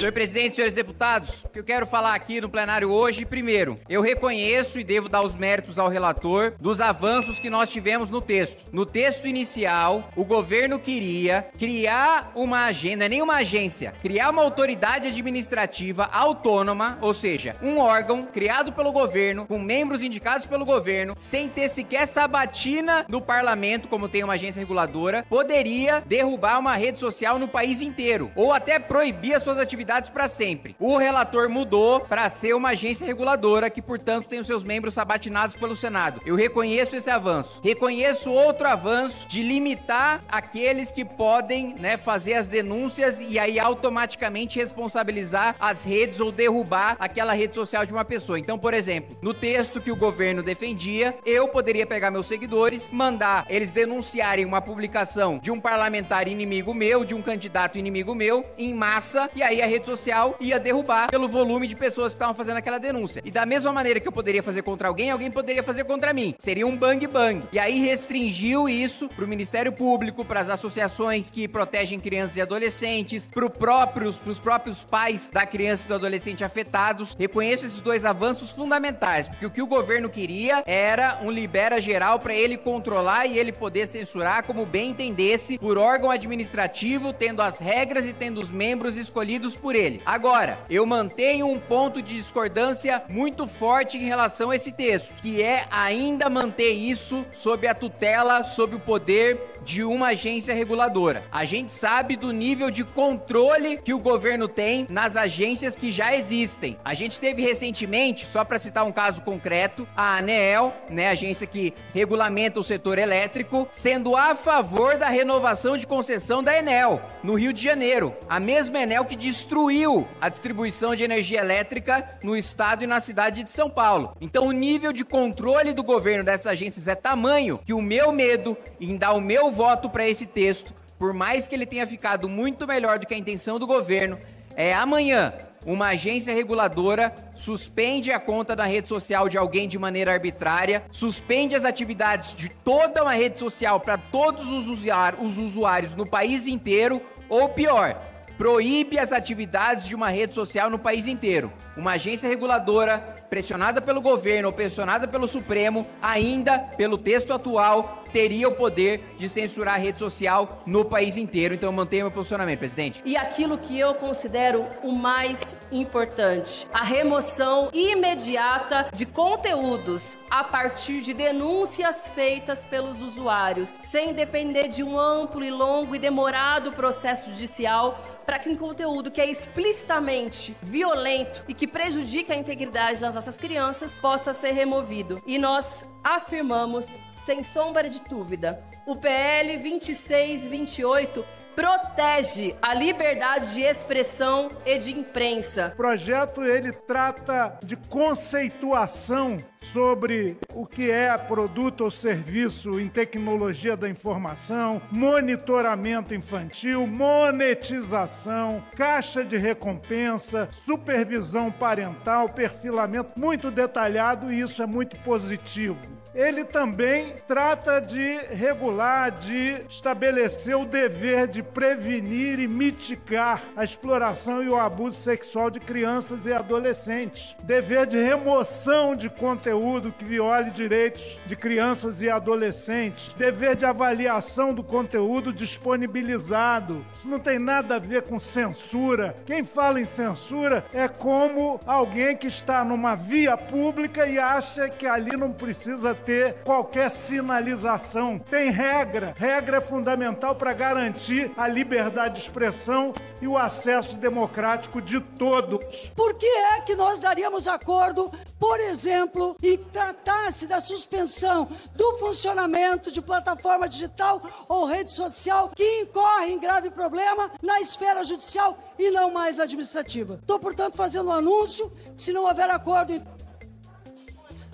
Senhor presidente, senhores deputados, o que eu quero falar aqui no plenário hoje, primeiro, eu reconheço e devo dar os méritos ao relator dos avanços que nós tivemos no texto. No texto inicial, o governo queria criar uma agenda, não é nem uma agência, criar uma autoridade administrativa autônoma, ou seja, um órgão criado pelo governo, com membros indicados pelo governo, sem ter sequer sabatina no parlamento, como tem uma agência reguladora, poderia derrubar uma rede social no país inteiro, ou até proibir as suas atividades para sempre. O relator mudou para ser uma agência reguladora que, portanto, tem os seus membros sabatinados pelo Senado. Eu reconheço esse avanço. Reconheço outro avanço de limitar aqueles que podem, fazer as denúncias e aí automaticamente responsabilizar as redes ou derrubar aquela rede social de uma pessoa. Então, por exemplo, no texto que o governo defendia, eu poderia pegar meus seguidores, mandar eles denunciarem uma publicação de um parlamentar inimigo meu, de um candidato inimigo meu, em massa, e aí a rede social ia derrubar pelo volume de pessoas que estavam fazendo aquela denúncia. E da mesma maneira que eu poderia fazer contra alguém, alguém poderia fazer contra mim. Seria um bang bang. E aí restringiu isso pro Ministério Público, pras associações que protegem crianças e adolescentes, pros próprios pais da criança e do adolescente afetados. Reconheço esses dois avanços fundamentais, porque o que o governo queria era um libera geral para ele controlar e ele poder censurar como bem entendesse por órgão administrativo, tendo as regras e tendo os membros escolhidos por ele. Agora, eu mantenho um ponto de discordância muito forte em relação a esse texto, que é ainda manter isso sob a tutela, sob o poder de uma agência reguladora. A gente sabe do nível de controle que o governo tem nas agências que já existem. A gente teve recentemente, só para citar um caso concreto, a ANEEL, a agência que regulamenta o setor elétrico, sendo a favor da renovação de concessão da Enel, no Rio de Janeiro. A mesma Enel que destruiu a distribuição de energia elétrica no estado e na cidade de São Paulo. Então o nível de controle do governo dessas agências é tamanho que o meu medo em dar o meu voto para esse texto, por mais que ele tenha ficado muito melhor do que a intenção do governo, é amanhã uma agência reguladora suspende a conta da rede social de alguém de maneira arbitrária, suspende as atividades de toda uma rede social para todos os usuários no país inteiro, ou pior, proíbe as atividades de uma rede social no país inteiro. Uma agência reguladora, pressionada pelo governo ou pressionada pelo Supremo, ainda, pelo texto atual, teria o poder de censurar a rede social no país inteiro. Então eu mantenho meu posicionamento, presidente. E aquilo que eu considero o mais importante, a remoção imediata de conteúdos a partir de denúncias feitas pelos usuários, sem depender de um amplo e longo e demorado processo judicial, para que um conteúdo que é explicitamente violento e que prejudica a integridade das nossas crianças possa ser removido. E nós afirmamos, sem sombra de dúvida, o PL 2628 protege a liberdade de expressão e de imprensa. O projeto, ele trata de conceituação sobre o que é produto ou serviço em tecnologia da informação, monitoramento infantil, monetização, caixa de recompensa, supervisão parental, perfilamento, muito detalhado, e isso é muito positivo. Ele também trata de regular, de estabelecer o dever de prevenir e mitigar a exploração e o abuso sexual de crianças e adolescentes. Dever de remoção de conteúdo que viole direitos de crianças e adolescentes. Dever de avaliação do conteúdo disponibilizado. Isso não tem nada a ver com censura. Quem fala em censura é como alguém que está numa via pública e acha que ali não precisa ter qualquer sinalização. Tem regra. Regra é fundamental para garantir a liberdade de expressão e o acesso democrático de todos. Por que é que nós daríamos acordo, por exemplo, e tratasse da suspensão do funcionamento de plataforma digital ou rede social que incorre em grave problema na esfera judicial e não mais na administrativa? Estou, portanto, fazendo um anúncio que, se não houver acordo,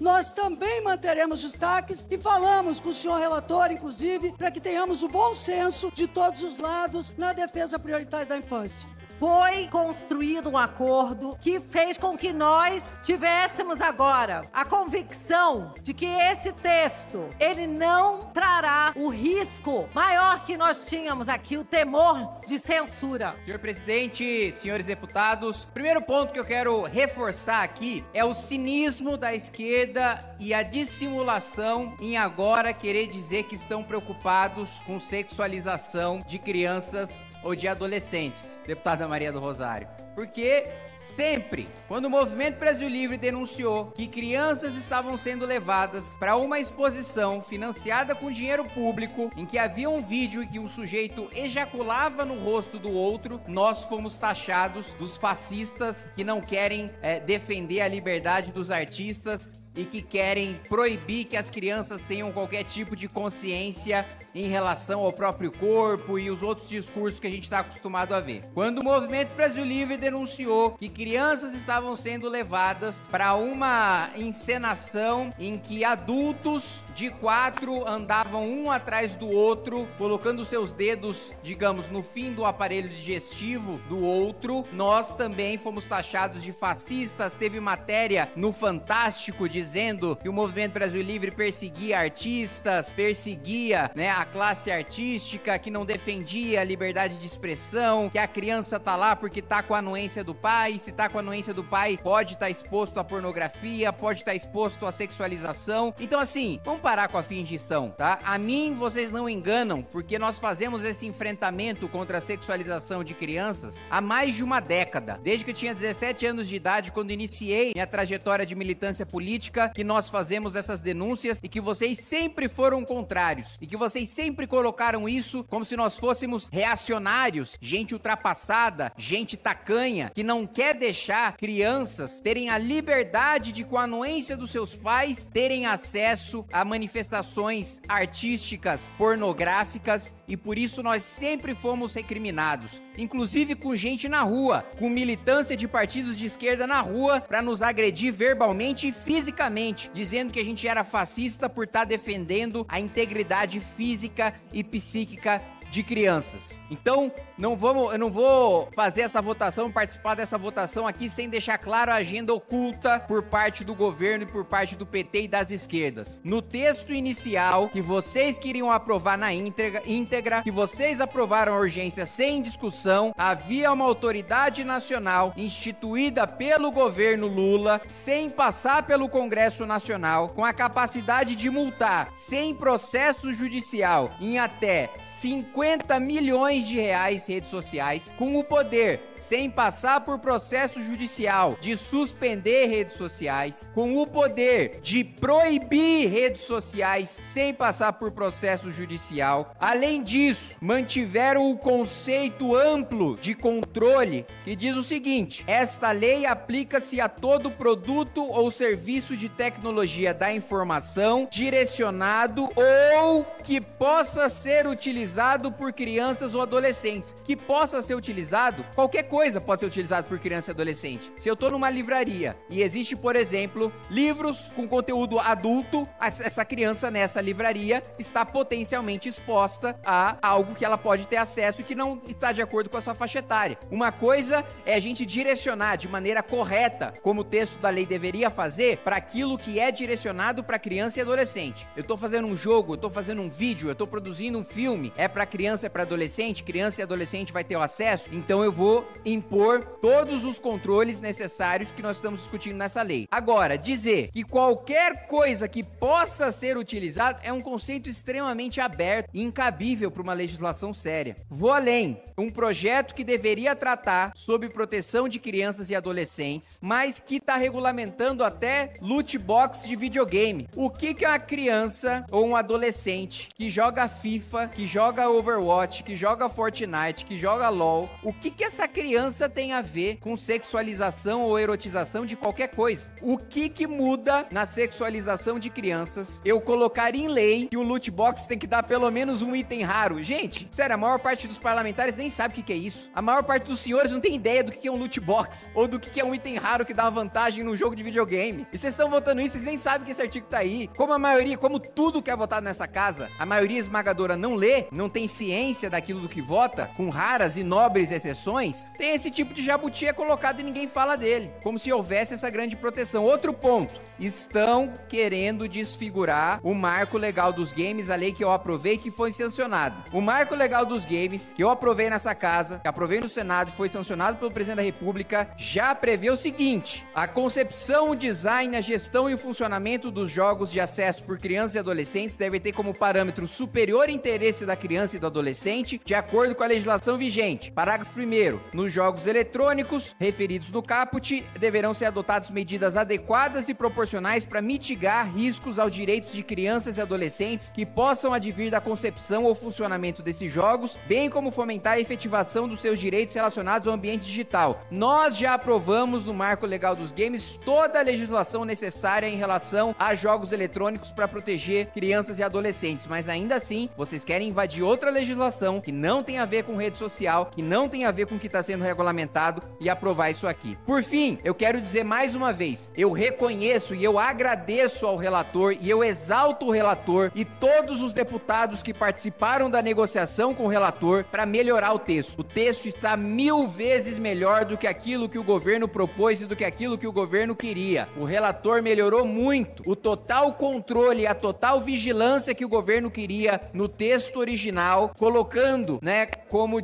nós também manteremos destaques e falamos com o senhor relator, inclusive, para que tenhamos o bom senso de todos os lados na defesa prioritária da infância. foi construído um acordo que fez com que nós tivéssemos agora a convicção de que esse texto, ele não trará o risco maior que nós tínhamos aqui, o temor de censura. Senhor presidente, senhores deputados, o primeiro ponto que eu quero reforçar aqui é o cinismo da esquerda e a dissimulação em agora querer dizer que estão preocupados com sexualização de crianças ou de adolescentes, deputada Maria do Rosário. Porque sempre, quando o Movimento Brasil Livre denunciou que crianças estavam sendo levadas para uma exposição financiada com dinheiro público, em que havia um vídeo em que um sujeito ejaculava no rosto do outro, nós fomos taxados dos fascistas que não querem defender a liberdade dos artistas e que querem proibir que as crianças tenham qualquer tipo de consciência em relação ao próprio corpo e os outros discursos que a gente está acostumado a ver. Quando o Movimento Brasil Livre denunciou que crianças estavam sendo levadas para uma encenação em que adultos de 4 andavam um atrás do outro, colocando seus dedos, digamos, no fim do aparelho digestivo do outro, nós também fomos taxados de fascistas. Teve matéria no Fantástico dizendo que o Movimento Brasil Livre perseguia artistas, perseguia, a classe artística, que não defendia a liberdade de expressão, que a criança tá lá porque tá com a anuência do pai, se tá com a anuência do pai, pode estar exposto à pornografia, pode estar exposto à sexualização. Então, assim, vamos parar com a fingição, tá? A mim, vocês não enganam, porque nós fazemos esse enfrentamento contra a sexualização de crianças há mais de uma década. Desde que eu tinha 17 anos de idade, quando iniciei minha trajetória de militância política, que nós fazemos essas denúncias e que vocês sempre foram contrários e que vocês sempre colocaram isso como se nós fôssemos reacionários, gente ultrapassada, gente tacanha, que não quer deixar crianças terem a liberdade de, com a anuência dos seus pais, terem acesso a manifestações artísticas, pornográficas, e por isso nós sempre fomos recriminados, inclusive com gente na rua, com militância de partidos de esquerda na rua, para nos agredir verbalmente e fisicamente, dizendo que a gente era fascista por estar defendendo a integridade física e psíquica de crianças. Então, eu não vou fazer essa votação, participar dessa votação aqui sem deixar claro a agenda oculta por parte do governo e por parte do PT e das esquerdas. No texto inicial, que vocês queriam aprovar na íntegra, que vocês aprovaram a urgência sem discussão, havia uma autoridade nacional instituída pelo governo Lula, sem passar pelo Congresso Nacional, com a capacidade de multar, sem processo judicial, em até 50 milhões de reais redes sociais, com o poder, sem passar por processo judicial, de suspender redes sociais, com o poder de proibir redes sociais, sem passar por processo judicial. Além disso, mantiveram o conceito amplo de controle, que diz o seguinte: esta lei aplica-se a todo produto ou serviço de tecnologia da informação direcionado ou que possa ser utilizado por crianças ou adolescentes. Que possa ser utilizado, qualquer coisa pode ser utilizado por criança e adolescente. Se eu tô numa livraria e existe, por exemplo, livros com conteúdo adulto, essa criança nessa livraria está potencialmente exposta a algo que ela pode ter acesso e que não está de acordo com a sua faixa etária. Uma coisa é a gente direcionar de maneira correta, como o texto da lei deveria fazer, para aquilo que é direcionado para criança e adolescente. Eu tô fazendo um jogo, eu tô fazendo um vídeo, eu tô produzindo um filme, é para criança, é para adolescente, criança e adolescente vai ter o acesso, então eu vou impor todos os controles necessários que nós estamos discutindo nessa lei. Agora, dizer que qualquer coisa que possa ser utilizada é um conceito extremamente aberto e incabível para uma legislação séria. Vou além, um projeto que deveria tratar sobre proteção de crianças e adolescentes, mas que está regulamentando até loot box de videogame. O que é uma criança ou um adolescente que joga FIFA, que joga Overwatch, que joga Fortnite, que joga LOL, o que essa criança tem a ver com sexualização ou erotização de qualquer coisa? O que muda na sexualização de crianças eu colocar em lei que o loot box tem que dar pelo menos um item raro? Gente, sério, a maior parte dos parlamentares nem sabe o que é isso. A maior parte dos senhores não tem ideia do que é um loot box ou do que é um item raro que dá uma vantagem num jogo de videogame. E vocês estão votando isso, vocês nem sabem que esse artigo tá aí. Como a maioria, como tudo que é votado nessa casa, a maioria esmagadora não lê, não tem consciência daquilo do que vota, com raras e nobres exceções, tem esse tipo de jabuti é colocado e ninguém fala dele, como se houvesse essa grande proteção. Outro ponto, estão querendo desfigurar o marco legal dos games, a lei que eu aprovei que foi sancionado. O marco legal dos games, que eu aprovei nessa casa, que aprovei no Senado e foi sancionado pelo presidente da República, já prevê o seguinte: a concepção, o design, a gestão e o funcionamento dos jogos de acesso por crianças e adolescentes devem ter como parâmetro superior interesse da criança e do adolescente, de acordo com a legislação vigente. Parágrafo 1º. Nos jogos eletrônicos referidos no caput, deverão ser adotadas medidas adequadas e proporcionais para mitigar riscos aos direitos de crianças e adolescentes que possam advir da concepção ou funcionamento desses jogos, bem como fomentar a efetivação dos seus direitos relacionados ao ambiente digital. Nós já aprovamos no marco legal dos games toda a legislação necessária em relação a jogos eletrônicos para proteger crianças e adolescentes, mas ainda assim, vocês querem invadir outra legislação que não tem a ver com rede social, que não tem a ver com o que está sendo regulamentado e aprovar isso aqui. Por fim, eu quero dizer mais uma vez, eu reconheço e eu agradeço ao relator e eu exalto o relator e todos os deputados que participaram da negociação com o relator para melhorar o texto. O texto está 1000 vezes melhor do que aquilo que o governo propôs e do que aquilo que o governo queria. O relator melhorou muito o total controle e a total vigilância que o governo queria no texto original, colocando, né, como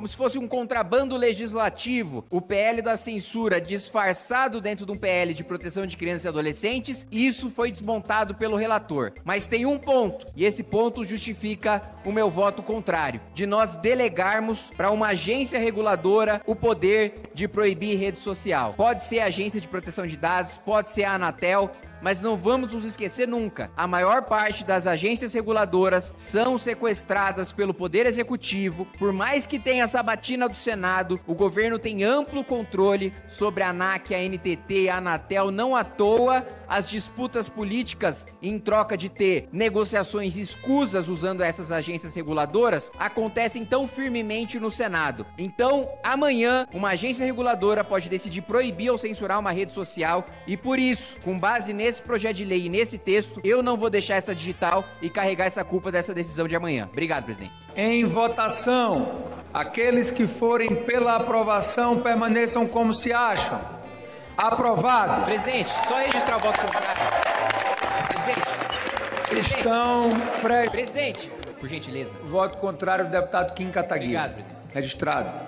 se fosse um contrabando legislativo, o PL da censura disfarçado dentro de um PL de proteção de crianças e adolescentes. Isso foi desmontado pelo relator. Mas tem um ponto, e esse ponto justifica o meu voto contrário, de nós delegarmos para uma agência reguladora o poder de proibir rede social. Pode ser a Agência de Proteção de Dados, pode ser a Anatel, mas não vamos nos esquecer nunca. A maior parte das agências reguladoras são sequestradas pelo Poder Executivo. Por mais que tenha a sabatina do Senado, o governo tem amplo controle sobre a ANAC, a NTT e a Anatel. Não à toa, as disputas políticas em troca de ter negociações escusas usando essas agências reguladoras acontecem tão firmemente no Senado. Então, amanhã, uma agência reguladora pode decidir proibir ou censurar uma rede social e por isso, com base nesse projeto de lei e nesse texto, eu não vou deixar essa digital e carregar essa culpa dessa decisão de amanhã. Obrigado, presidente. Em votação, aqueles que forem pela aprovação permaneçam como se acham. Aprovado. Presidente, só registrar o voto contrário. Presidente. Presidente, por gentileza. Voto contrário do deputado Kim Kataguiri. Obrigado, presidente. Registrado.